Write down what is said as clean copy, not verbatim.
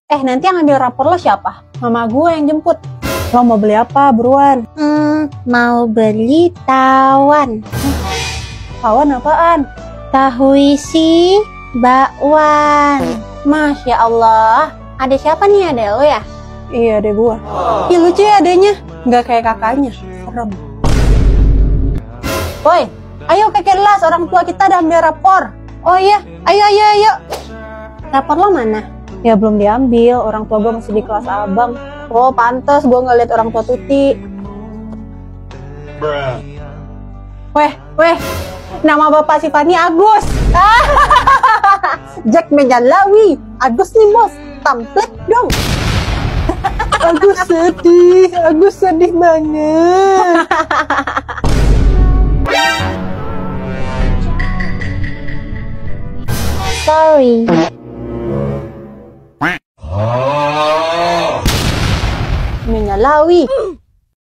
Nanti yang ambil rapor lo siapa? Mama gue yang jemput. Lo mau beli apa, buruan? Mau beli tawon. Tawon apaan? Tahu isi bakwan. Masya Allah. Ada siapa nih, adek lo ya? Iya, adek gue. Ih, lucu ya adeknya. Nggak kayak kakaknya. Serem. Woi, ayo ke kelas. Orang tua kita udah ambil rapor. Oh iya, ayo. Rapor lo mana? Ya belum diambil. Orang tua gue masih di kelas abang. Oh, pantes gue nggak lihat orang tua Tuti. Weh. Nama bapak si Fani Agus. Jack Menjalawi. Agus nih bos. Tamplet dong. Agus sedih banget. Sorry. Menjalawi.